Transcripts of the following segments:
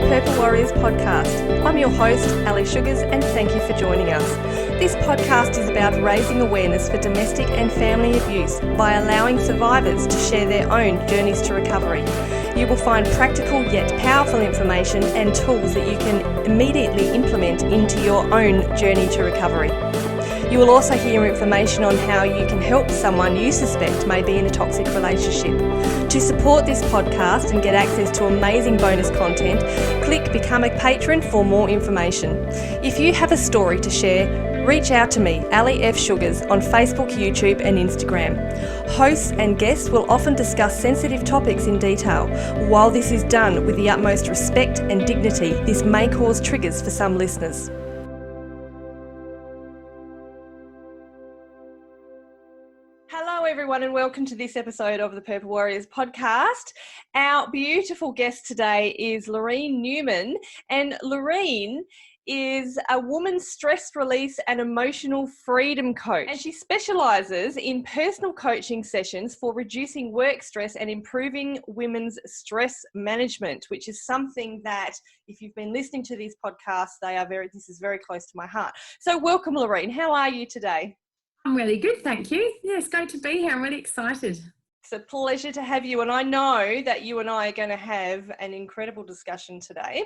Purple Warriors podcast. I'm your host, Ali Sugars, and thank you for joining us. This podcast is about raising awareness for domestic and family abuse by allowing survivors to share their own journeys to recovery. You will find practical yet powerful information and tools that you can immediately implement into your own journey to recovery. You will also hear information on how you can help someone you suspect may be in a toxic relationship. To support this podcast and get access to amazing bonus content, click Become a Patron for more information. If you have a story to share, reach out to me, Ali F. Sugars, on Facebook, YouTube and Instagram. Hosts and guests will often discuss sensitive topics in detail. While this is done with the utmost respect and dignity, this may cause triggers for some listeners. Hello everyone and welcome to this episode of the Purple Warriors podcast. Our beautiful guest today is Lareen Newman, and Lareen is a woman's stress release and emotional freedom coach, and she specialises in personal coaching sessions for reducing work stress and improving women's stress management, which is something that if you've been listening to these podcasts, this is very close to my heart. So welcome, Lareen. How are you today? I'm really good, thank you. Yeah, it's great to be here. I'm really excited. It's a pleasure to have you, and I know that you and I are going to have an incredible discussion today.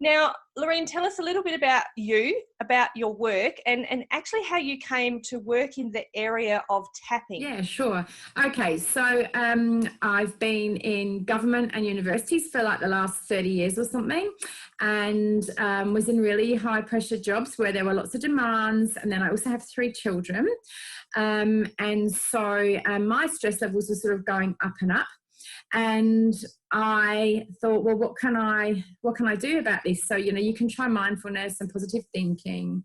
Now, Lareen, tell us a little bit about you, about your work, and actually how you came to work in the area of tapping. Yeah, sure. Okay, so I've been in government and universities for like the last 30 years or something, and was in really high pressure jobs where there were lots of demands, and then I also have 3 children. And so my stress levels were sort of going up and up. And I thought, well, what can I do about this? So, you can try mindfulness and positive thinking,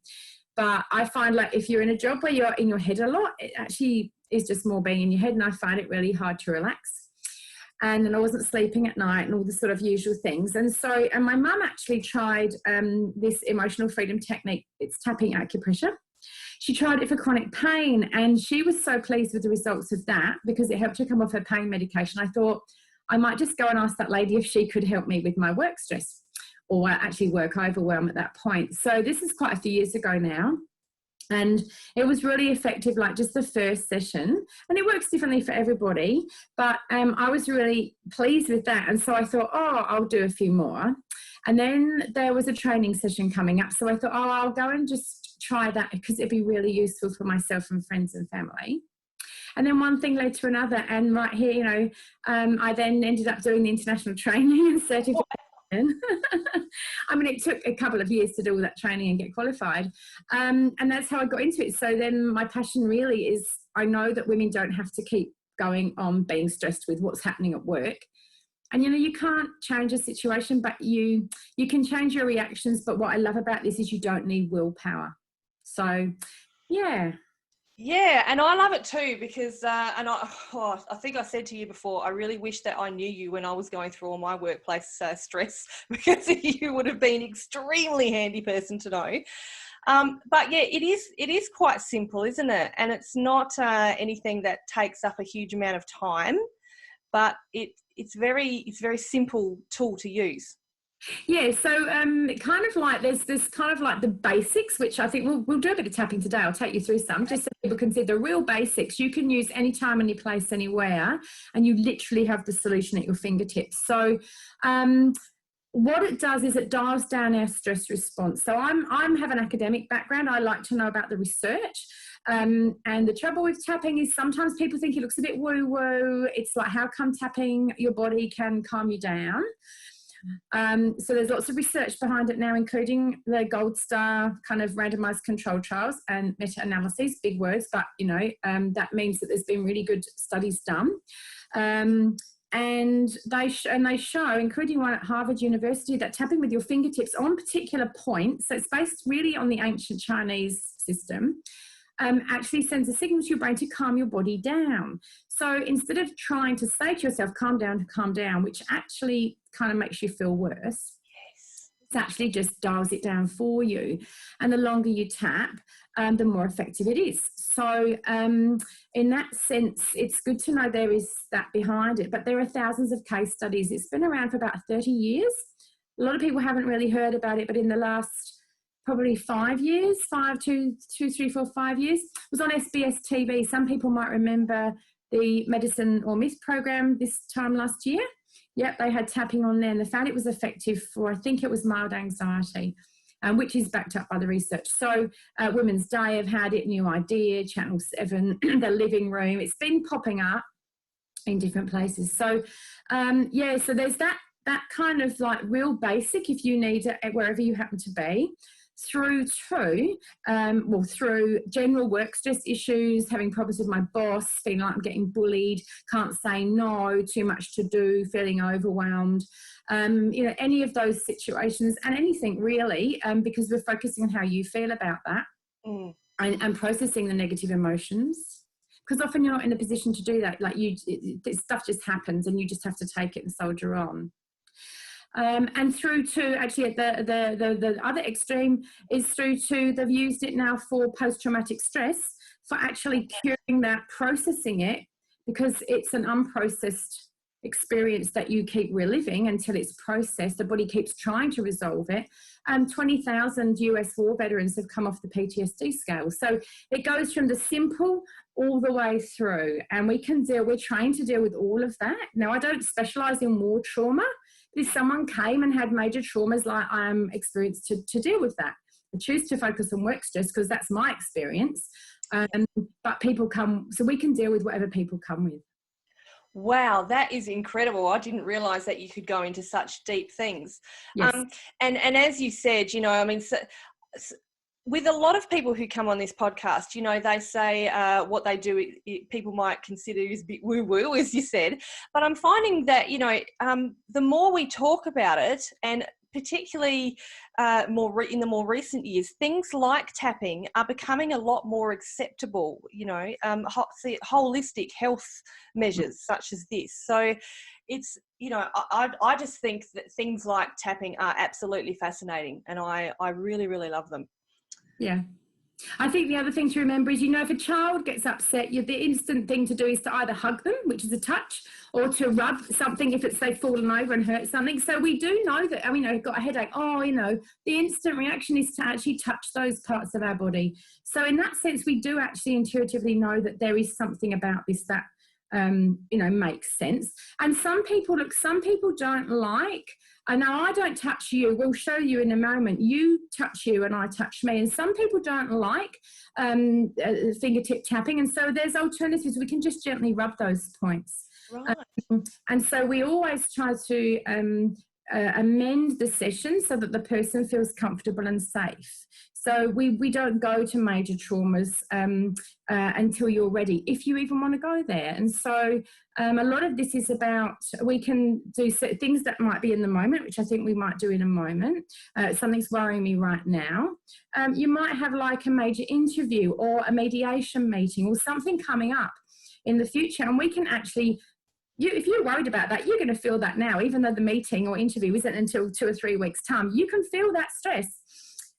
but I find like if you're in a job where you're in your head a lot, it actually is just more being in your head, and I find it really hard to relax. And then I wasn't sleeping at night and all the sort of usual things. And my mum actually tried this emotional freedom technique. It's tapping acupressure. She tried it for chronic pain, and she was so pleased with the results of that because it helped her come off her pain medication. I thought I might just go and ask that lady if she could help me with my work stress, or actually work overwhelm at that point. So this is quite a few years ago now. And it was really effective, like just the first session, and it works differently for everybody, but I was really pleased with that. And so I thought, I'll do a few more. And then there was a training session coming up. So I thought, I'll go and just try that because it'd be really useful for myself and friends and family. And then one thing led to another. And right here, I then ended up doing the international training and certification. I mean, it took a couple of years to do all that training and get qualified. And that's how I got into it. So then my passion really is, I know that women don't have to keep going on being stressed with what's happening at work. And, you can't change a situation, but you can change your reactions. But what I love about this is you don't need willpower. So, yeah. Yeah, and I love it too because, I think I said to you before, I really wish that I knew you when I was going through all my workplace stress, because you would have been an extremely handy person to know. But yeah, it is quite simple, isn't it? And it's not anything that takes up a huge amount of time, but it's very simple tool to use. Yeah, so kind of like there's kind of like the basics, which I think we'll do a bit of tapping today. I'll take you through some just so people can see the real basics. You can use anytime, any place, anywhere, and you literally have the solution at your fingertips. So what it does is it dials down our stress response. So I have an academic background. I like to know about the research. And the trouble with tapping is sometimes people think it looks a bit woo-woo. It's like, how come tapping your body can calm you down? So there's lots of research behind it now, including the gold star kind of randomized controlled trials and meta-analyses, big words, but that means that there's been really good studies done. And they show, including one at Harvard University, that tapping with your fingertips on particular points, so it's based really on the ancient Chinese system, actually sends a signal to your brain to calm your body down. So instead of trying to say to yourself, calm down, which actually kind of makes you feel worse, it actually just dials it down for you. And the longer you tap, the more effective it is. So in that sense, it's good to know there is that behind it. But there are thousands of case studies. It's been around for about 30 years. A lot of people haven't really heard about it, but in the last probably 5 years, 5 years, it was on SBS TV. Some people might remember the Medicine or Myth program this time last year. Yep, they had tapping on there, and they found it was effective for, I think it was mild anxiety, which is backed up by the research. So Women's Day have had it, New Idea, Channel 7, The Living Room. It's been popping up in different places. So, so there's that kind of like real basic, if you need it wherever you happen to be, through general work stress issues, having problems with my boss, feeling like I'm getting bullied, can't say no, too much to do, feeling overwhelmed, any of those situations, and anything really, because we're focusing on how you feel about that and processing the negative emotions. Because often you're not in a position to do that. Like stuff just happens and you just have to take it and soldier on. And through to actually the other extreme is through to they've used it now for post-traumatic stress, for actually curing that, processing it, because it's an unprocessed experience that you keep reliving until it's processed. The body keeps trying to resolve it. 20,000 US war veterans have come off the PTSD scale. So it goes from the simple all the way through, and we're trained to deal with all of that. Now, I don't specialize in war trauma. If someone came and had major traumas like I am experienced to deal with that, I choose to focus on work stress because that's my experience. But people come, so we can deal with whatever people come with. Wow, that is incredible. I didn't realize that you could go into such deep things. Yes. And as you said, with a lot of people who come on this podcast, they say what they do, people might consider is a bit woo-woo, as you said. But I'm finding that, the more we talk about it, and particularly in the more recent years, things like tapping are becoming a lot more acceptable, holistic health measures such as this. So it's, I just think that things like tapping are absolutely fascinating, and I really, really love them. Yeah. I think the other thing to remember is, if a child gets upset, the instant thing to do is to either hug them, which is a touch, or to rub something if they've fallen over and hurt something. So we do know that, I've got a headache. The instant reaction is to actually touch those parts of our body. So in that sense, we do actually intuitively know that there is something about this that, makes sense. And some people don't like, now I don't touch you, we'll show you in a moment, you touch you and I touch me, and some people don't like fingertip tapping, and so there's alternatives. We can just gently rub those points. Right. And so we always try to amend the session so that the person feels comfortable and safe. So we don't go to major traumas until you're ready, if you even want to go there. And so a lot of this is about, we can do things that might be in the moment, which I think we might do in a moment. Something's worrying me right now. You might have like a major interview or a mediation meeting or something coming up in the future, and we can actually, if you're worried about that, you're going to feel that now, even though the meeting or interview isn't until 2 or 3 weeks' time. You can feel that stress.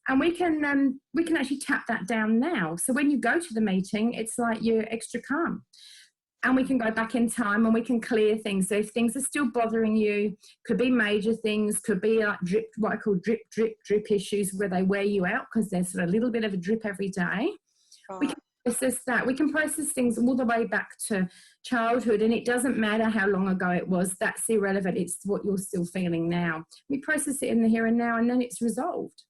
And we can actually tap that down now. So when you go to the meeting, it's like you're extra calm. And we can go back in time and we can clear things. So if things are still bothering you, could be major things, could be like what I call drip issues, where they wear you out because there's sort of a little bit of a drip every day. Right. We can process that. We can process things all the way back to childhood, and it doesn't matter how long ago it was. That's irrelevant. It's what you're still feeling now. We process it in the here and now, and then it's resolved.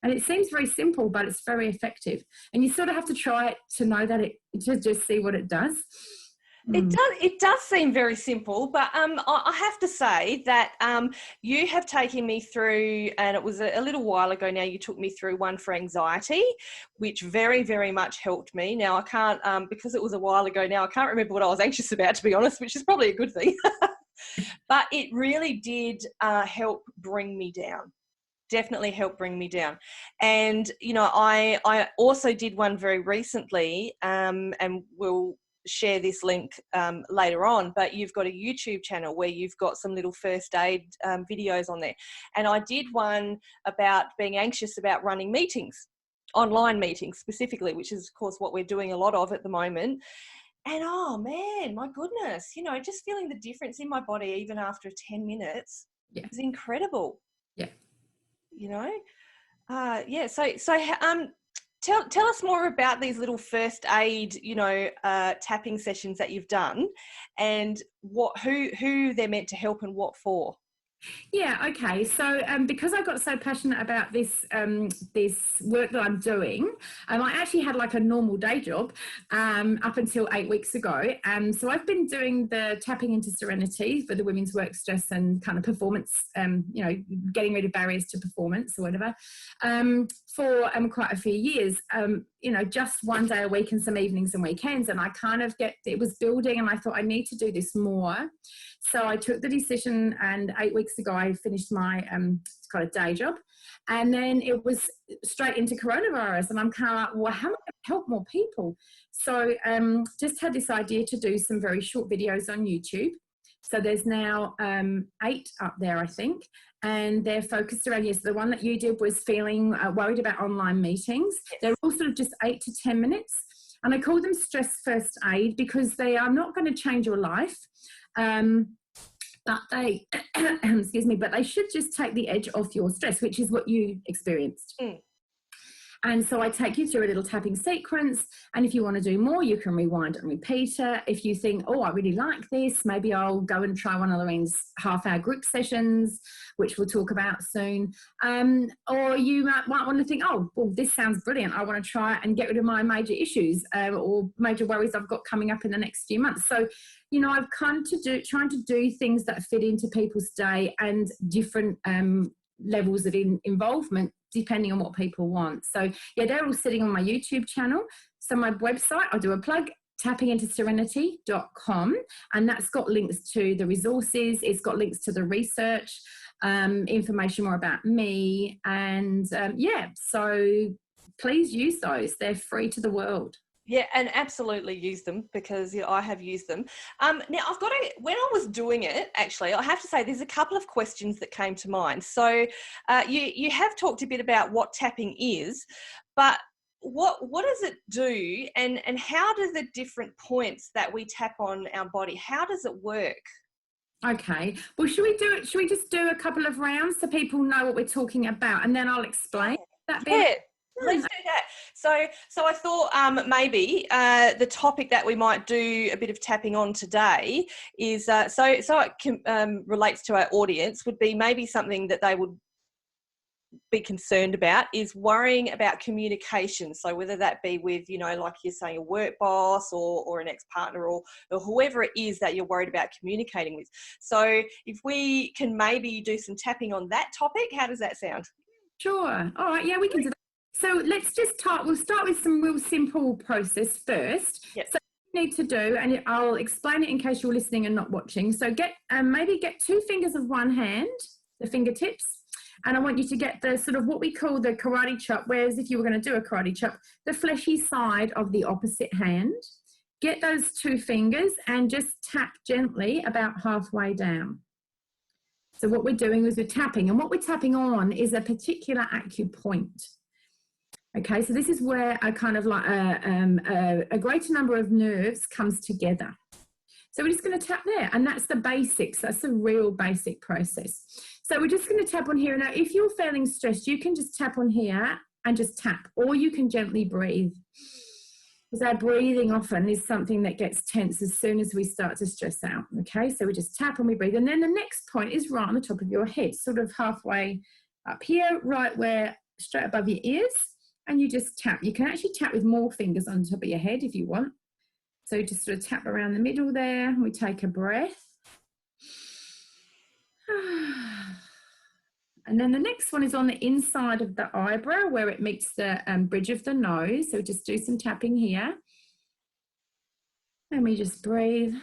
And it seems very simple, but it's very effective. And you sort of have to try it to know that to just see what it does. It does seem very simple, but I have to say that you have taken me through, and it was a little while ago now, you took me through one for anxiety, which very, very much helped me. Now I can't, because it was a while ago now, I can't remember what I was anxious about, to be honest, which is probably a good thing. But it really did help bring me down. Definitely helped bring me down. And, I also did one very recently, and we'll share this link later on, but you've got a YouTube channel where you've got some little first aid videos on there. And I did one about being anxious about running meetings, online meetings specifically, which is of course what we're doing a lot of at the moment. And oh man, my goodness, just feeling the difference in my body even after 10 minutes is incredible. you know. Yeah. So tell us more about these little first aid, tapping sessions that you've done, and who they're meant to help and what for. Yeah, okay. So because I got so passionate about this this work that I'm doing, I actually had like a normal day job up until 8 weeks ago. So I've been doing the tapping into serenity for the women's work stress and kind of performance, getting rid of barriers to performance or whatever, for quite a few years. Just one day a week and some evenings and weekends. And I kind of it was building, and I thought I need to do this more. So I took the decision, and 8 weeks ago I finished my kind of day job, and then it was straight into coronavirus, and I'm kind of like, well, how am I going to help more people? So just had this idea to do some very short videos on YouTube. So there's now 8 up there, I think, and they're focused around, yes, the one that you did was feeling worried about online meetings. Yes. They're all sort of just 8 to 10 minutes, and I call them stress first aid because they are not going to change your life. But they, excuse me, but they should just take the edge off your stress, which is what you experienced. Mm. And so I take you through a little tapping sequence. And if you want to do more, you can rewind and repeat it. If you think, oh, I really like this, maybe I'll go and try one of Lareen's half-hour group sessions, which we'll talk about soon. Or you might want to think, oh, well, this sounds brilliant. I want to try it and get rid of my major issues or major worries I've got coming up in the next few months. So, I've come to trying to do things that fit into people's day and different levels of involvement depending on what people want. So yeah, they're all sitting on my YouTube channel. So my website, I'll do a plug, tappingintoserenity.com, and that's got links to the resources. It's got links to the research, information more about me, and so please use those. They're free to the world. Yeah, and absolutely use them because I have used them. Now, when I was doing it, actually, I have to say there's a couple of questions that came to mind. So you have talked a bit about what tapping is, but what does it do, and how do the different points that we tap on our body, how does it work? Okay, well, should we just do a couple of rounds so people know what we're talking about, and then I'll explain that bit? Yeah. Let's do that. So I thought maybe the topic that we might do a bit of tapping on today is so it relates to our audience, would be maybe something that they would be concerned about is worrying about communication. So whether that be with, like you're saying, a work boss or an ex-partner or whoever it is that you're worried about communicating with. So if we can maybe do some tapping on that topic, how does that sound? Sure. All right. Yeah, we can do that. So let's just we'll start with some real simple process first. Yep. So what you need to do, and I'll explain it in case you're listening and not watching. So maybe get 2 fingers of one hand, the fingertips, and I want you to get the sort of what we call the karate chop, whereas if you were going to do a karate chop, the fleshy side of the opposite hand. Get those 2 fingers and just tap gently about halfway down. So what we're doing is we're tapping, and what we're tapping on is a particular acupoint. Okay, so this is where a kind of like a greater number of nerves comes together. So we're just going to tap there, and that's the basics. That's the real basic process. So we're just going to tap on here. Now, if you're feeling stressed, you can just tap on here and just tap, or you can gently breathe. Because our breathing often is something that gets tense as soon as we start to stress out. Okay, so we just tap and we breathe. And then the next point is right on the top of your head, sort of halfway up here, right where, straight above your ears. And you just tap. You can actually tap with more fingers on top of your head if you want. So just sort of tap around the middle there. We take a breath. And then the next one is on the inside of the eyebrow where it meets the bridge of the nose. So just do some tapping here. And we just breathe.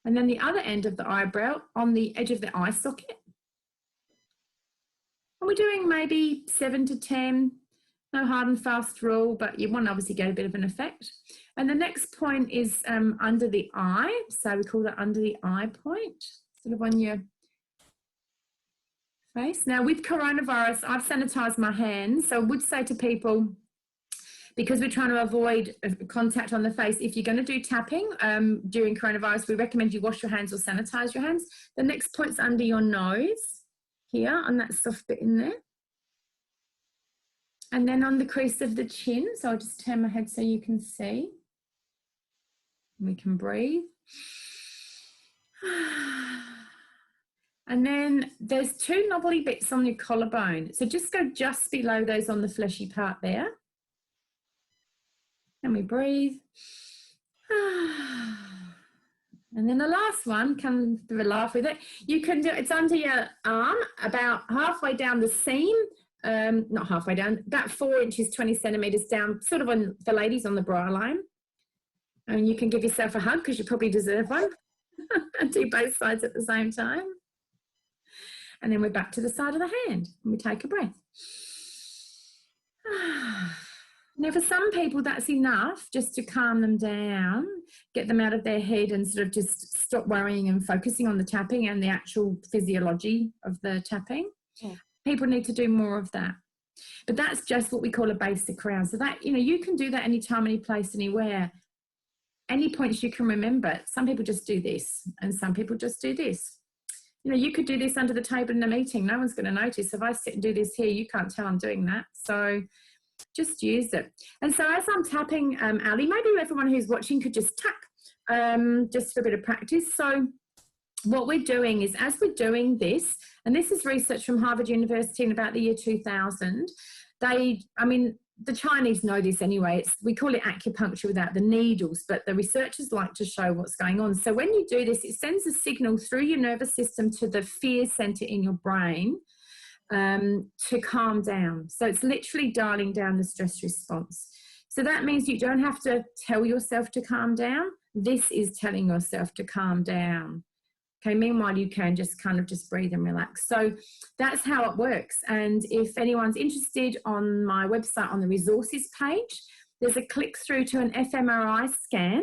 And then the other end of the eyebrow on the edge of the eye socket. And we're doing maybe 7 to 10, no hard and fast rule, but you want to obviously get a bit of an effect. And the next point is under the eye. So we call that under the eye point, sort of on your face. Now with coronavirus, I've sanitized my hands. So I would say to people, because we're trying to avoid contact on the face, if you're going to do tapping during coronavirus, we recommend you wash your hands or sanitize your hands. The next point's under your nose. here on that soft bit in there. And then on the crease of the chin. So I'll just turn my head so you can see. We can breathe. And then there's two knobbly bits on your collarbone. So just go just below those on the fleshy part there. And we breathe. And then the last one, come through a laugh with it. You can do it's under your arm, about halfway down the seam. Not halfway down, about 4 inches, 20 centimeters down, sort of on the ladies on the bra line. And you can give yourself a hug because you probably deserve one. And do both sides at the same time. And then we're back to the side of the hand and we take a breath. Now, for some people, that's enough just to calm them down, get them out of their head and sort of just stop worrying and focusing on the tapping and the actual physiology of the tapping. Yeah. People need to do more of that. But that's just what we call a basic round. So that, you can do that anytime, any place, anywhere. Any points you can remember. Some people just do this and some people just do this. You could do this under the table in a meeting. No one's going to notice. If I sit and do this here, you can't tell I'm doing that. So just use it. And so as I'm tapping, Ali, maybe everyone who's watching could just tap just for a bit of practice. So what we're doing is, as we're doing this, and this is research from Harvard University in about the year 2000, the Chinese know this anyway. We call it acupuncture without the needles, but the researchers like to show what's going on. So when you do this, it sends a signal through your nervous system to the fear center in your brain to calm down. So it's literally dialing down the stress response. So that means you don't have to tell yourself to calm down. This is telling yourself to calm down. Okay, meanwhile, you can just kind of just breathe and relax. So that's how it works. And if anyone's interested, on my website, on the resources page, there's a click through to an fMRI scan,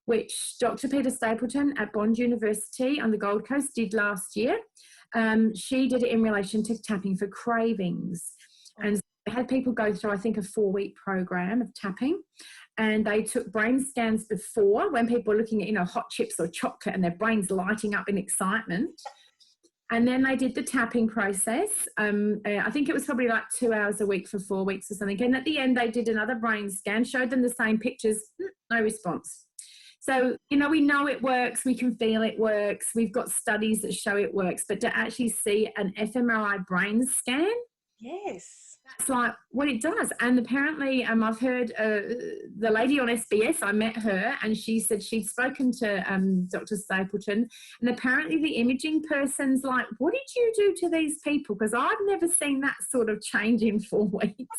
which Dr. Peter Stapleton at Bond University on the Gold Coast did last year. She did it in relation to tapping for cravings. And they had people go through, I think, a 4-week program of tapping. And they took brain scans before, when people were looking at, hot chips or chocolate and their brains lighting up in excitement. And then they did the tapping process. I think it was probably like 2 hours a week for 4 weeks or something. And at the end, they did another brain scan, showed them the same pictures, no response. So, we know it works. We can feel it works. We've got studies that show it works. But to actually see an fMRI brain scan, yes, that's like what it does. And apparently, I've heard the lady on SBS, I met her, and she said she'd spoken to Dr. Stapleton, and apparently the imaging person's like, what did you do to these people? Because I've never seen that sort of change in 4 weeks.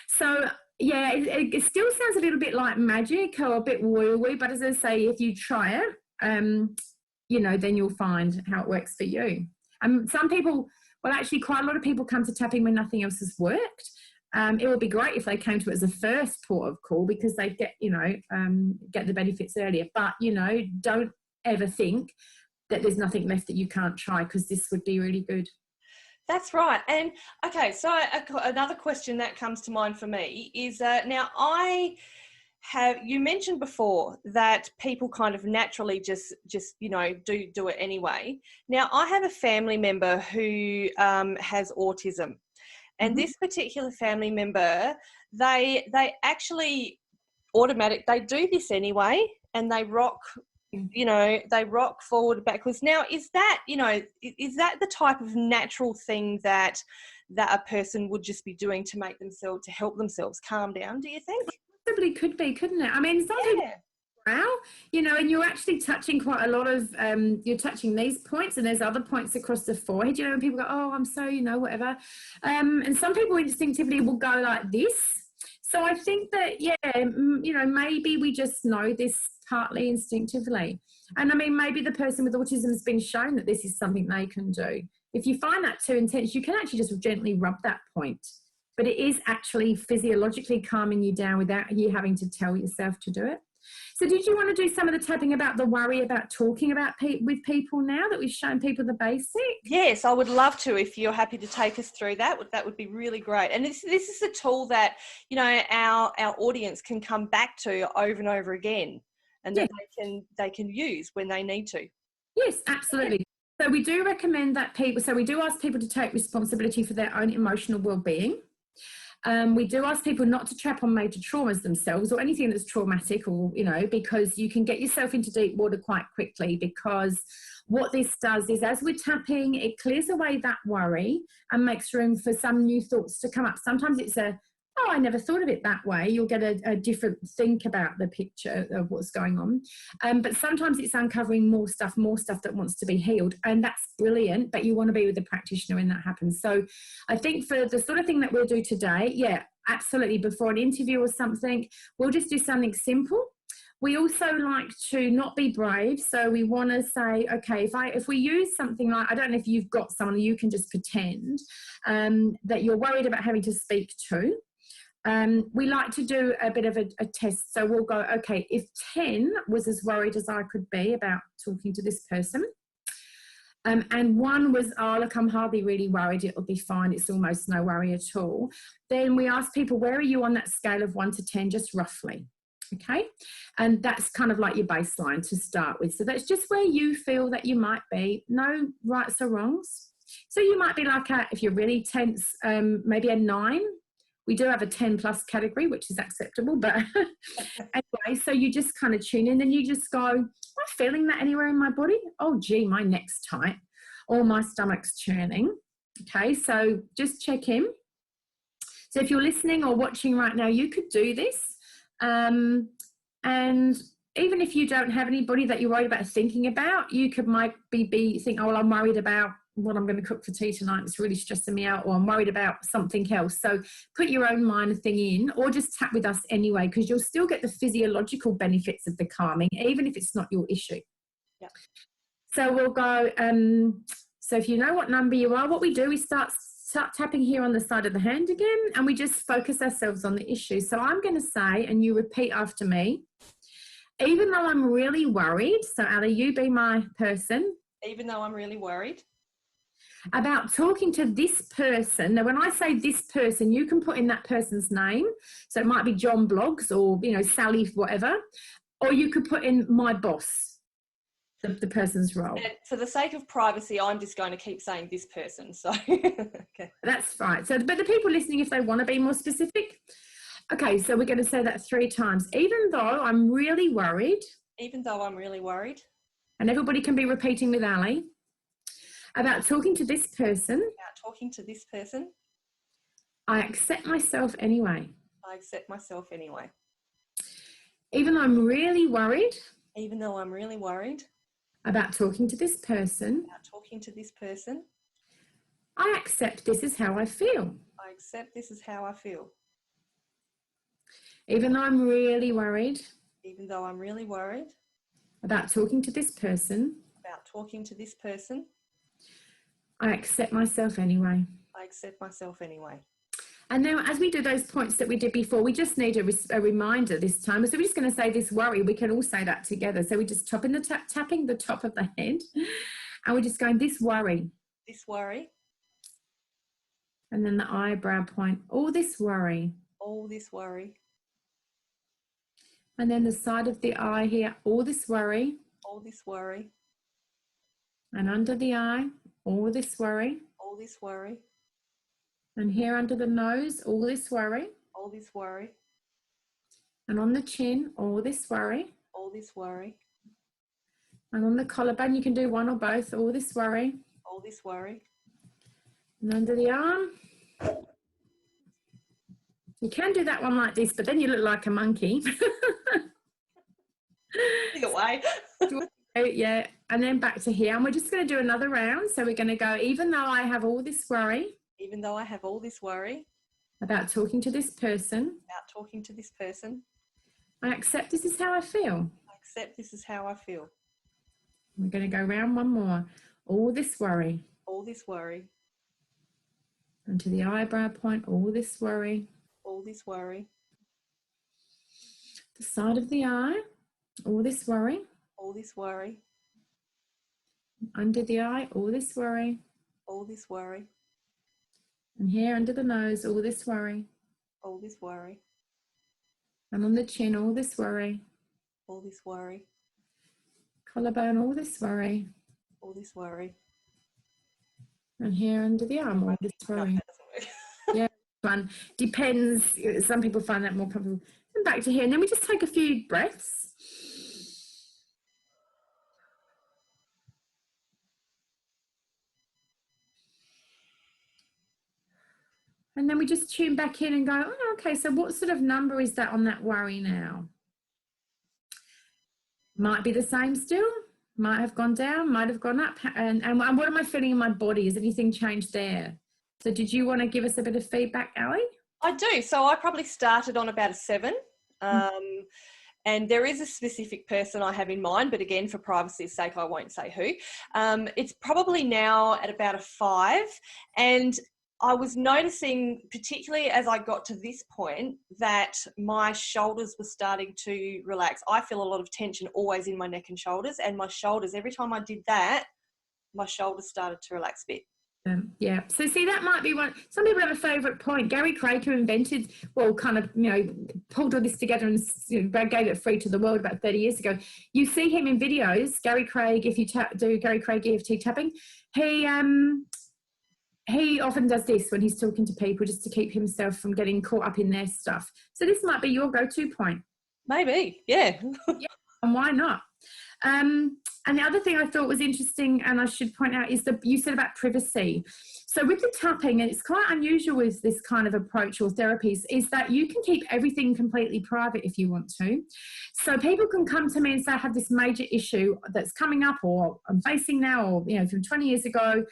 So, yeah, it still sounds a little bit like magic or a bit woo-woo, but as I say, if you try it, then you'll find how it works for you. Some people... Well, actually, quite a lot of people come to tapping when nothing else has worked. It would be great if they came to it as a first port of call because they get the benefits earlier. But, don't ever think that there's nothing left that you can't try, because this would be really good. That's right. And, okay, so another question that comes to mind for me is now you mentioned before that people kind of naturally just do it anyway. Now, I have a family member who has autism, and this particular family member, they actually they do this anyway, and they rock, they rock forward, backwards. Now, is that the type of natural thing that a person would just be doing to help themselves calm down, do you think? Possibly could be, couldn't it? I mean, some people and you're actually touching quite a lot of, you're touching these points, and there's other points across the forehead, when people go, oh, I'm so, whatever. And some people instinctively will go like this. So I think that, maybe we just know this partly instinctively. And I mean, maybe the person with autism has been shown that this is something they can do. If you find that too intense, you can actually just gently rub that point. But it is actually physiologically calming you down without you having to tell yourself to do it. So did you want to do some of the tapping about the worry about talking about with people now that we've shown people the basic? Yes, I would love to, if you're happy to take us through that. That would be really great. And this is a tool that, our audience can come back to over and over again, and that they can use when they need to. Yes, absolutely. So we do recommend that we do ask people to take responsibility for their own emotional well-being. We do ask people not to trap on major traumas themselves or anything that's traumatic, or, because you can get yourself into deep water quite quickly, because what this does is, as we're tapping, it clears away that worry and makes room for some new thoughts to come up. Sometimes it's oh, I never thought of it that way. You'll get a different think about the picture of what's going on. But sometimes it's uncovering more stuff that wants to be healed. And that's brilliant, but you want to be with the practitioner when that happens. So I think for the sort of thing that we'll do today, yeah, absolutely, before an interview or something, we'll just do something simple. We also like to not be brave. So we want to say, okay, if we use something like, I don't know if you've got someone you can just pretend that you're worried about having to speak to. We like to do a bit of a test. So we'll go, okay, if 10 was as worried as I could be about talking to this person, and 1 was, oh, look, I'm hardly really worried, it'll be fine, it's almost no worry at all, then we ask people, where are you on that scale of 1 to 10, just roughly? Okay, and that's kind of like your baseline to start with. So that's just where you feel that you might be, no rights or wrongs. So you might be like, if you're really tense, maybe a 9. We do have a 10 plus category, which is acceptable, but anyway, so you just kind of tune in and you just go, am I feeling that anywhere in my body? Oh, gee, my neck's tight or my stomach's churning. Okay, so just check in. So if you're listening or watching right now, you could do this. And even if you don't have anybody that you're worried about thinking about, you might be think, oh, well, I'm worried about what I'm going to cook for tea tonight. It's really stressing me out, or I'm worried about something else. So put your own mind thing in, or just tap with us anyway, because you'll still get the physiological benefits of the calming, even if it's not your issue. Yeah. So we'll go, so if you know what number you are, what we do, we start tapping here on the side of the hand again, and we just focus ourselves on the issue. So I'm going to say, and you repeat after me, even though I'm really worried, so Ali, you be my person. Even though I'm really worried about talking to this person. Now, when I say this person, you can put in that person's name. So it might be John Bloggs or, Sally, whatever. Or you could put in my boss, the person's role. And for the sake of privacy, I'm just going to keep saying this person. So, okay. That's fine. So, but the people listening, if they want to be more specific. Okay, so we're going to say that 3 times. Even though I'm really worried. Even though I'm really worried. And everybody can be repeating with Ali. About talking to this person. About talking to this person. I accept myself anyway. I accept myself anyway. Even though I'm really worried. Even though I'm really worried. About talking to this person. About talking to this person. I accept this is how I feel. I accept this is how I feel. Even though I'm really worried. Even though I'm really worried. About talking to this person. About talking to this person. I accept myself anyway. I accept myself anyway. And now, as we do those points that we did before, we just need a reminder this time. So we're just going to say this worry. We can all say that together. So we just tapping the top of the head, and we're just going, this worry. This worry. And then the eyebrow point, all this worry. All this worry. And then the side of the eye here, all this worry. All this worry. And under the eye, all this worry. All this worry. And here under the nose, all this worry. All this worry. And on the chin, all this worry. All this worry. And on the collarbone, you can do one or both, all this worry. All this worry. And under the arm. You can do that one like this, but then you look like a monkey. Either way. Yeah, and then back to here. And we're just going to do another round. So we're going to go, even though I have all this worry. Even though I have all this worry. About talking to this person. About talking to this person. I accept this is how I feel. I accept this is how I feel. We're going to go round one more. All this worry. All this worry. And to the eyebrow point, all this worry. All this worry. The side of the eye, all this worry. All this worry. Under the eye, all this worry. All this worry. And here under the nose, all this worry. All this worry. And on the chin, all this worry. All this worry. Collarbone, all this worry. All this worry. And here under the arm, or just throwing. Yeah, fun. Depends. Some people find that more comfortable. And back to here. And then we just take a few breaths. And then we just tune back in and go, oh, okay, so what sort of number is that on that worry now? Might be the same still, might have gone down, might have gone up. And what am I feeling in my body? Has anything changed there? So did you want to give us a bit of feedback, Ali? I do. So I probably started on about a 7. And there is a specific person I have in mind, but again, for privacy's sake, I won't say who. It's probably now at about a 5. And I was noticing, particularly as I got to this point, that my shoulders were starting to relax. I feel a lot of tension always in my neck and shoulders, and my shoulders, every time I did that, my shoulders started to relax a bit. Yeah. So see, that might be one. Some people have a favourite point. Gary Craig, who invented, kind of, pulled all this together and gave it free to the world about 30 years ago. You see him in videos, Gary Craig, if you do Gary Craig EFT tapping, he often does this when he's talking to people just to keep himself from getting caught up in their stuff. So this might be your go-to point. Maybe, yeah. Yeah, and why not? And the other thing I thought was interesting, and I should point out, is you said about privacy. So with the tapping, and it's quite unusual with this kind of approach or therapies, is that you can keep everything completely private if you want to. So people can come to me and say, I have this major issue that's coming up, or I'm facing now, or from 20 years ago,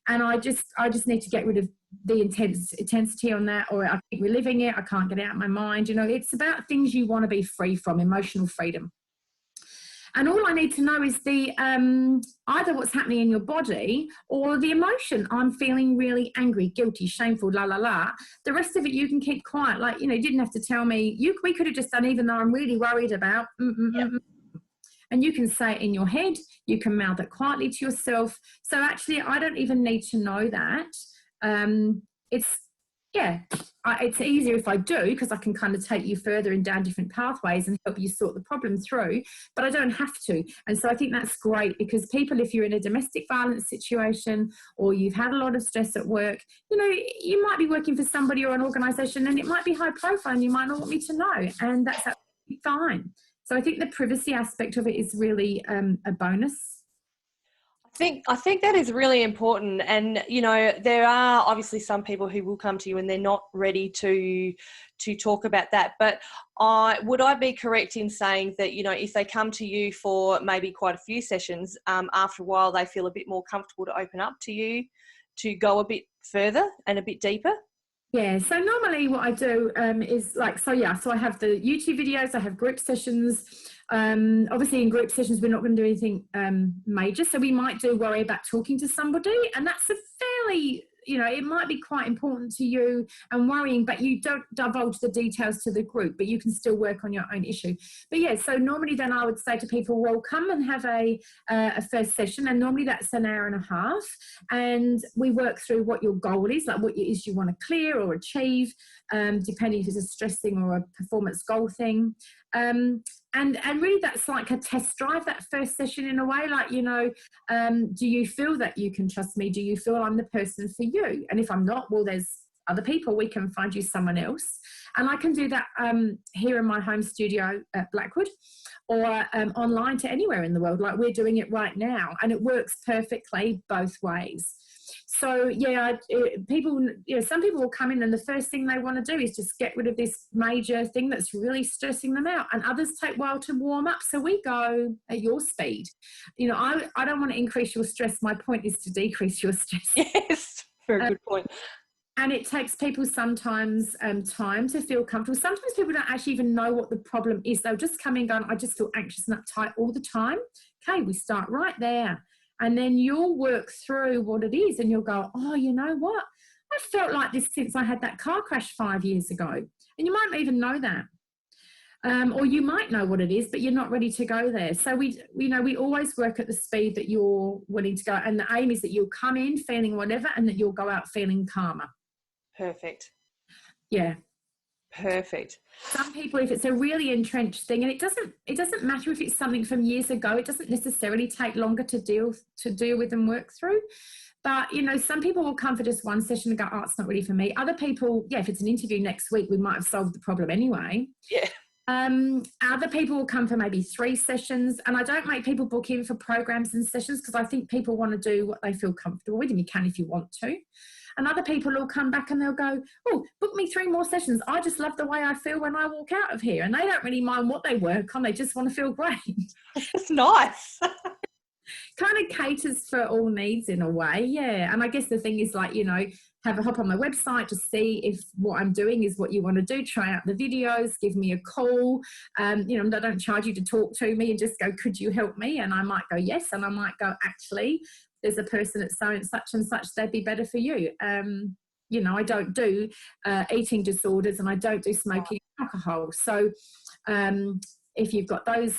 and I just need to get rid of the intensity on that, or I keep reliving it, I can't get it out of my mind. It's about things you want to be free from, emotional freedom. And all I need to know is the either what's happening in your body or the emotion. I'm feeling really angry, guilty, shameful, la, la, la. The rest of it you can keep quiet. Like, you didn't have to tell me. We could have just done, even though I'm really worried about. Yep. And you can say it in your head. You can mouth it quietly to yourself. So actually, I don't even need to know that. It's easier if I do, because I can kind of take you further and down different pathways and help you sort the problem through, but I don't have to. And so I think that's great, because people, if you're in a domestic violence situation or you've had a lot of stress at work, you might be working for somebody or an organisation and it might be high profile and you might not want me to know, and that's absolutely fine. So I think the privacy aspect of it is really a bonus. I think that is really important, and there are obviously some people who will come to you and they're not ready to talk about that. But would I be correct in saying that if they come to you for maybe quite a few sessions, after a while they feel a bit more comfortable to open up to you, to go a bit further and a bit deeper? Yeah, so normally what I do is so I have the YouTube videos, I have group sessions. Obviously in group sessions, we're not going to do anything major. So we might worry about talking to somebody, and that's a fairly, it might be quite important to you and worrying, but you don't divulge the details to the group, but you can still work on your own issue. But yeah, so normally then I would say to people, well, come and have a first session, and normally that's an hour and a half, and we work through what your goal is, like what it is you want to clear or achieve, depending if it's a stressing or a performance goal thing. And really that's like a test drive, that first session, in a way, like, do you feel that you can trust me? Do you feel I'm the person for you? And if I'm not, well, there's other people, we can find you someone else. And I can do that here in my home studio at Blackwood, or online to anywhere in the world, like we're doing it right now. And it works perfectly both ways. So yeah, some people will come in and the first thing they want to do is just get rid of this major thing that's really stressing them out, and others take a while to warm up. So we go at your speed. I don't want to increase your stress. My point is to decrease your stress. Yes, very good point. And it takes people sometimes time to feel comfortable. Sometimes people don't actually even know what the problem is. They'll just come in going, I just feel anxious and uptight all the time. Okay, we start right there. And then you'll work through what it is, and you'll go, oh, you know what? I felt like this since I had that car crash 5 years ago. And you might not even know that. Or you might know what it is, but you're not ready to go there. So we always work at the speed that you're willing to go. And the aim is that you'll come in feeling whatever, and that you'll go out feeling calmer. Perfect. Yeah. Perfect. Some people, if it's a really entrenched thing, and it doesn't matter if it's something from years ago, it doesn't necessarily take longer to deal with and work through. But, you know, some people will come for just one session and go, oh, it's not really for me. Other people, yeah, if it's an interview next week, we might have solved the problem anyway. Yeah. Other people will come for maybe 3 sessions, and I don't make people book in for programs and sessions because I think people want to do what they feel comfortable with, and you can if you want to. And other people will come back and they'll go, oh, book me 3 more sessions. I just love the way I feel when I walk out of here. And they don't really mind what they work on. They just want to feel great. It's nice. Kind of caters for all needs in a way. Yeah. And I guess the thing is, like, you know, have a hop on my website to see if what I'm doing is what you want to do. Try out the videos, give me a call. You know, I don't charge you to talk to me, and just go, could you help me? And I might go, yes. And I might go, actually, there's a person at so and such, they'd be better for you. You know, I don't do eating disorders, and I don't do smoking and alcohol. So if you've got those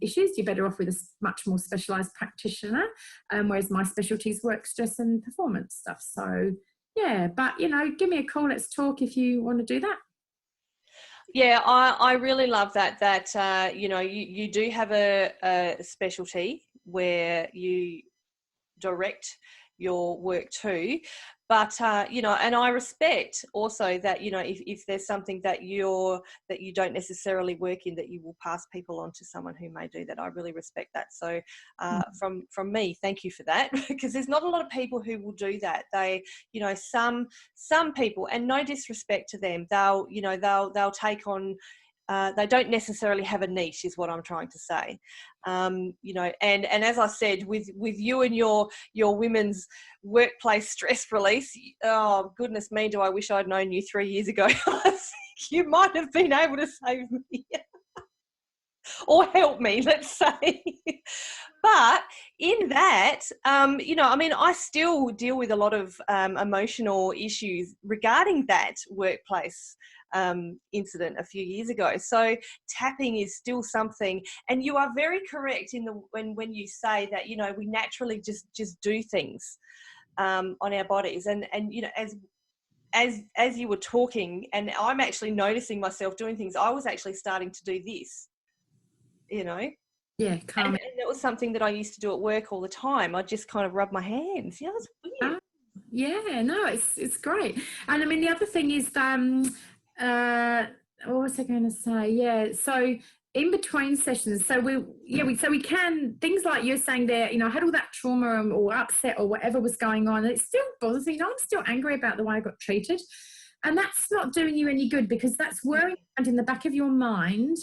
issues, you're better off with a much more specialised practitioner, whereas my specialty is work stress and performance stuff. So, yeah, but, you know, give me a call. Let's talk if you want to do that. Yeah, I really love that you know, you do have a specialty where you direct your work to, but you know, and I respect also that, you know, if there's something that you don't necessarily work in, that you will pass people on to someone who may do that. I really respect that. So from me, thank you for that, because there's not a lot of people who will do that. They, you know, some people, and no disrespect to them, they'll take on, they don't necessarily have a niche, is what I'm trying to say. You know, and as I said, with you and your women's workplace stress release, oh goodness me, do I wish I'd known you 3 years ago. I think you might have been able to save me or help me, let's say. But in that, you know, I mean, I still deal with a lot of emotional issues regarding that workplace incident a few years ago. So tapping is still something, and you are very correct in when you say that, you know, we naturally just do things on our bodies, and you know, as you were talking, and I'm actually noticing myself doing things, I was actually starting to do this, you know. Yeah, and it was something that I used to do at work all the time. I just kind of rub my hands. Yeah, it's weird. Yeah, no, it's great. And I mean, the other thing is, what was I going to say? Yeah, so in between sessions, so we can, things like you're saying there, you know, I had all that trauma or upset or whatever was going on, and it still bothers me. You know, I'm still angry about the way I got treated. And that's not doing you any good, because that's whirring around in the back of your mind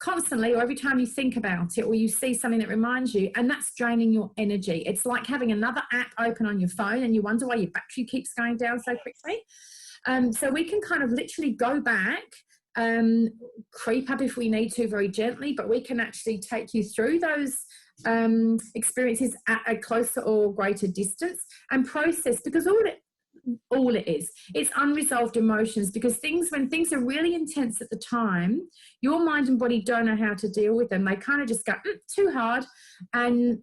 constantly, or every time you think about it or you see something that reminds you, and that's draining your energy. It's like having another app open on your phone and you wonder why your battery keeps going down so quickly. So we can kind of literally go back, creep up if we need to very gently, but we can actually take you through those experiences at a closer or greater distance and process, because all it is, it's unresolved emotions. Because when things are really intense at the time, your mind and body don't know how to deal with them. They kind of just go too hard,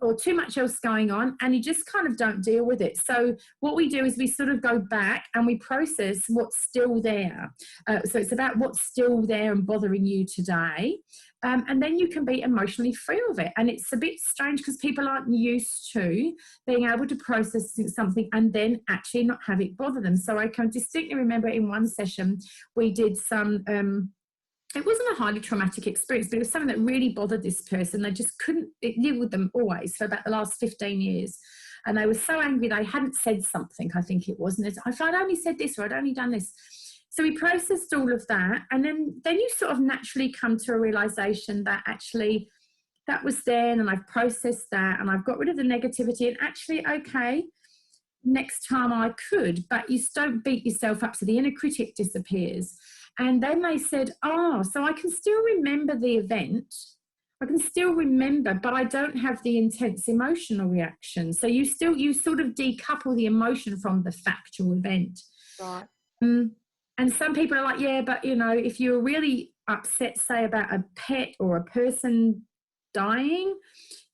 or too much else going on, and you just kind of don't deal with it. So what we do is we sort of go back and we process what's still there. So it's about what's still there and bothering you today. And then you can be emotionally free of it. And it's a bit strange because people aren't used to being able to process something and then actually not have it bother them. So I can distinctly remember in one session we did some, it wasn't a highly traumatic experience, but it was something that really bothered this person. They just couldn't live with them always for about the last 15 years. And they were so angry they hadn't said something, I think it was. And if I'd only said this or I'd only done this. So we processed all of that, and then you sort of naturally come to a realization that actually that was then, and I've processed that, and I've got rid of the negativity, and actually, okay, next time I could, but you don't beat yourself up, so the inner critic disappears. And then they said, oh, so I can still remember the event, I can still remember, but I don't have the intense emotional reaction. So you sort of decouple the emotion from the factual event. Right. And some people are like, yeah, but, you know, if you're really upset, say, about a pet or a person dying,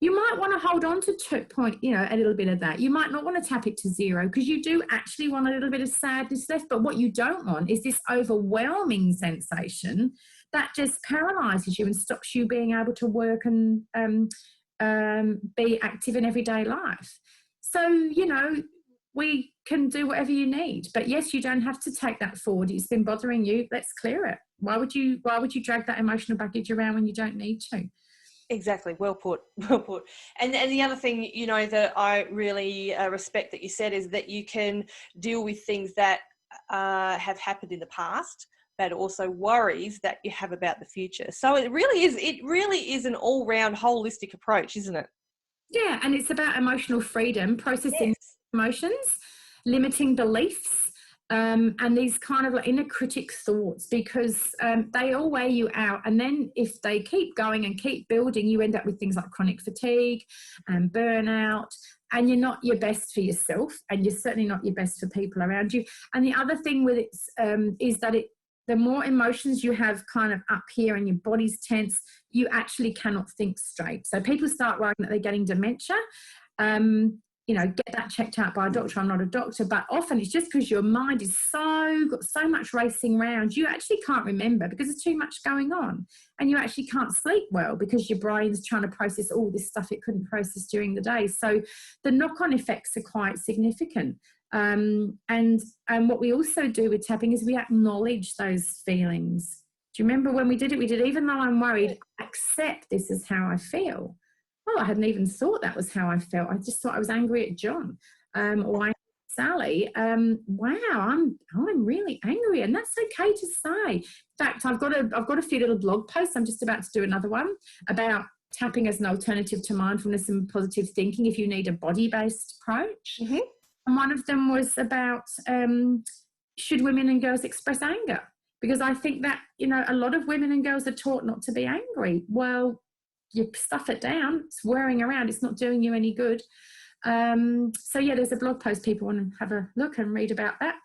you might want to hold on to a little bit of that. You might not want to tap it to 0, because you do actually want a little bit of sadness left. But what you don't want is this overwhelming sensation that just paralyzes you and stops you being able to work and be active in everyday life. So, you know, we can do whatever you need. But yes, you don't have to take that forward. It's been bothering you. Let's clear it. Why would you drag that emotional baggage around when you don't need to? Exactly. Well put. Well put. And the other thing, you know, that I really respect that you said is that you can deal with things that have happened in the past, but also worries that you have about the future. So it really is an all-round holistic approach, isn't it? Yeah, and it's about emotional freedom, processing Yes. emotions, limiting beliefs, and these kind of like inner critic thoughts, because they all wear you out. And then if they keep going and keep building, you end up with things like chronic fatigue and burnout, and you're not your best for yourself, and you're certainly not your best for people around you. And the other thing with it is that the more emotions you have kind of up here and your body's tense, you actually cannot think straight. So people start worrying that they're getting dementia. You know, get that checked out by a doctor. I'm not a doctor, but often it's just because your mind is got so much racing around, you actually can't remember because there's too much going on, and you actually can't sleep well because your brain's trying to process all this stuff it couldn't process during the day. So the knock-on effects are quite significant. And what we also do with tapping is we acknowledge those feelings. Do you remember when we did it? We did, even though I'm worried, accept this is how I feel. Oh, I hadn't even thought that was how I felt. I just thought I was angry at John, or angry at Sally. Wow, I'm really angry, and that's okay to say. In fact, I've got a few little blog posts. I'm just about to do another one about tapping as an alternative to mindfulness and positive thinking if you need a body-based approach. Mm-hmm. And one of them was about should women and girls express anger? Because I think that, you know, a lot of women and girls are taught not to be angry. Well, you stuff it down, it's wearing around, it's not doing you any good. So yeah, there's a blog post, people want to have a look and read about that.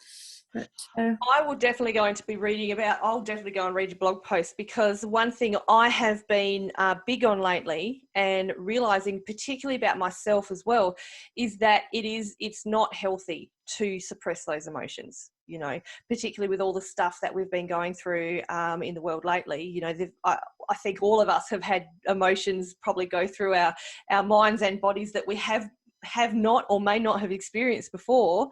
But I will definitely going to be reading about, I'll definitely go and read your blog post, because one thing I have been big on lately and realizing particularly about myself as well is that it's not healthy to suppress those emotions, you know, particularly with all the stuff that we've been going through in the world lately. You know, I think all of us have had emotions probably go through our minds and bodies that we have not or may not have experienced before.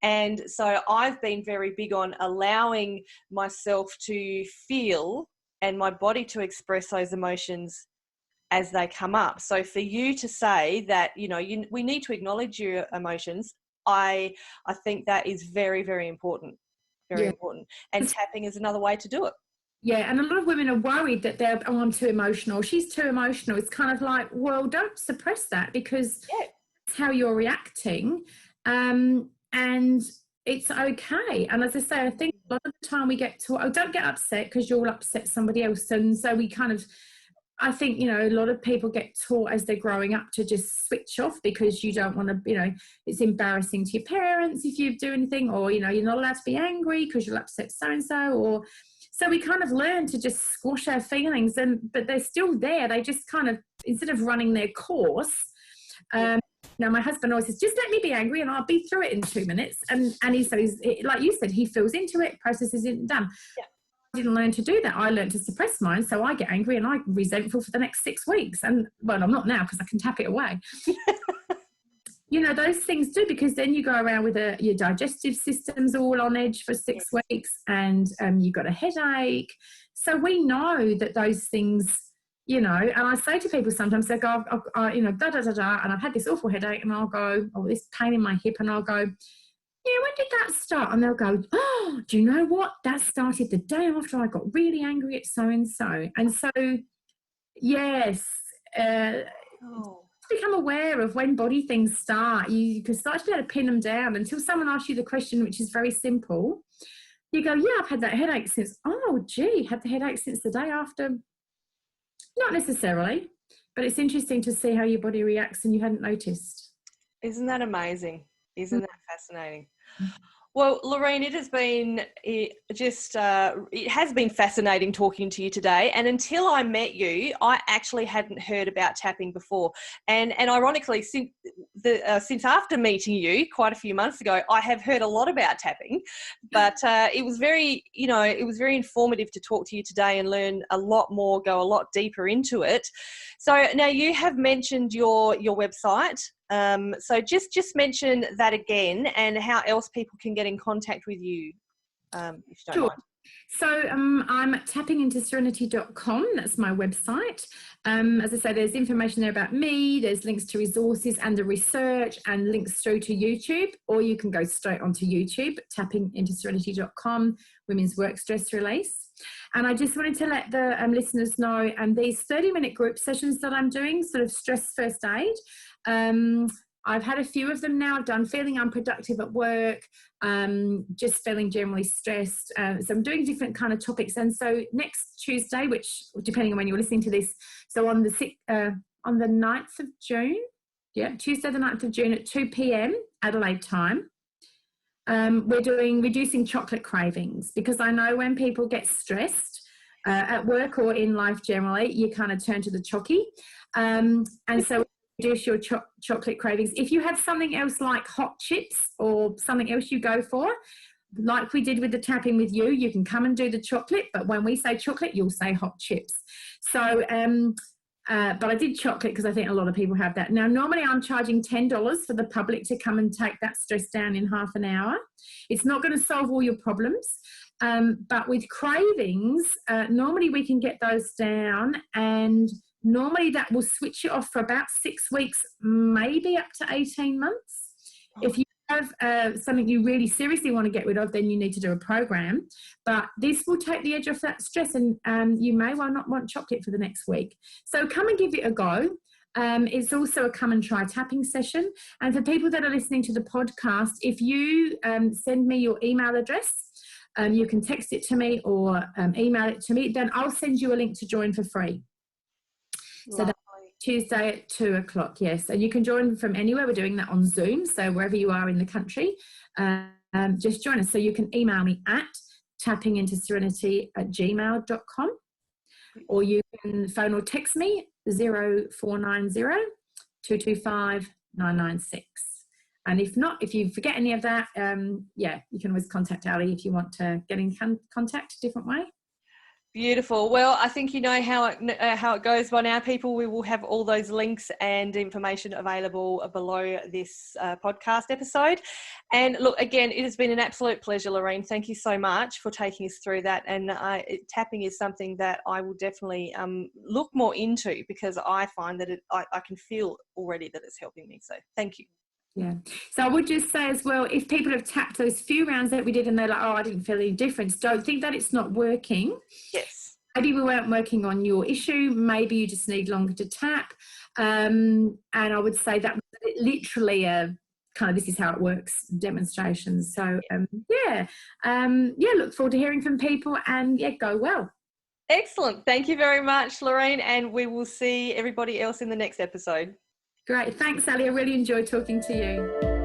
And so I've been very big on allowing myself to feel and my body to express those emotions as they come up. So for you to say that, you know, we need to acknowledge your emotions, I think that is very, very important. Very important. And tapping is another way to do it. Yeah, and a lot of women are worried that I'm too emotional, she's too emotional. It's kind of like, well, don't suppress that, because it's how you're reacting, and it's okay. And as I say, I think a lot of the time we get taught, oh, don't get upset because you'll upset somebody else. And so we kind of, I think, you know, a lot of people get taught as they're growing up to just switch off because you don't want to, you know, it's embarrassing to your parents if you do anything, or, you know, you're not allowed to be angry because you'll upset so-and-so, or so we kind of learn to just squash our feelings, but they're still there. They just kind of, instead of running their course, now my husband always says, just let me be angry and I'll be through it in 2 minutes. And he says, like you said, he feels into it, processes it, and done. Yeah. I didn't learn to do that. I learned to suppress mine. So I get angry and I'm resentful for the next 6 weeks. And well, I'm not now because I can tap it away. You know, those things do, because then you go around with your digestive system's all on edge for 6 weeks, and you've got a headache. So we know that those things, you know, and I say to people sometimes, they go, you know, da-da-da-da, and I've had this awful headache, and I'll go, oh, this pain in my hip, and I'll go, yeah, when did that start? And they'll go, oh, do you know what? That started the day after I got really angry at so-and-so. And so, yes, become aware of when body things start. You can start to be able to pin them down until someone asks you the question, which is very simple. You go, yeah, I've had that headache since, oh, gee, had the headache since the day after. Not necessarily, but it's interesting to see how your body reacts and you hadn't noticed. Isn't that amazing? Isn't that fascinating? Well, Lareen, it has been fascinating talking to you today. And until I met you, I actually hadn't heard about tapping before. And ironically, since after meeting you quite a few months ago, I have heard a lot about tapping. But it was very informative to talk to you today and learn a lot more, go a lot deeper into it. So now you have mentioned your website. So just mention that again and how else people can get in contact with you, if you don't mind. So I'm at tappingintoserenity.com. That's my website. As I say, there's information there about me. There's links to resources and the research and links through to YouTube, or you can go straight onto YouTube, tappingintoserenity.com, Women's Work Stress Release. And I just wanted to let the listeners know, these 30-minute group sessions that I'm doing, sort of stress first aid, I've had a few of them now. I've done feeling unproductive at work, just feeling generally stressed. So I'm doing different kind of topics. And so next Tuesday, which depending on when you're listening to this, so on the 9th of June, Tuesday the 9th of June at 2 p.m. Adelaide time, we're doing reducing chocolate cravings, because I know when people get stressed at work or in life generally, you kind of turn to the chocky. And so reduce your chocolate cravings. If you have something else like hot chips or something else you go for, like we did with the tapping with you, you can come and do the chocolate, but when we say chocolate, you'll say hot chips. So, but I did chocolate because I think a lot of people have that. Now, normally I'm charging $10 for the public to come and take that stress down in half an hour. It's not going to solve all your problems. But with cravings, normally we can get those down, and normally that will switch you off for about 6 weeks, maybe up to 18 months. If you have something you really seriously want to get rid of, then you need to do a program. But this will take the edge off that stress, and you may well not want chocolate for the next week. So come and give it a go. It's also a come and try tapping session. And for people that are listening to the podcast, if you send me your email address, you can text it to me or email it to me, then I'll send you a link to join for free. So that's Tuesday at 2 o'clock, yes. And you can join from anywhere. We're doing that on Zoom. So wherever you are in the country, just join us. So you can email me at tappingintoserenity@gmail.com, or you can phone or text me 0490 225 996. And if not, if you forget any of that, you can always contact Ali if you want to get in contact a different way. Beautiful. Well, I think you know how it goes by now, people. We will have all those links and information available below this podcast episode. And look, again, it has been an absolute pleasure, Lareen. Thank you so much for taking us through that. And tapping is something that I will definitely look more into, because I find that I can feel already that it's helping me. So thank you. Yeah. So I would just say as well, if people have tapped those few rounds that we did and they're like, oh, I didn't feel any difference, don't think that it's not working. Yes. Maybe we weren't working on your issue. Maybe you just need longer to tap. And I would say that was literally a kind of this is how it works demonstration. So, look forward to hearing from people, and go well. Excellent. Thank you very much, Lareen. And we will see everybody else in the next episode. Great. Thanks, Ali. I really enjoyed talking to you.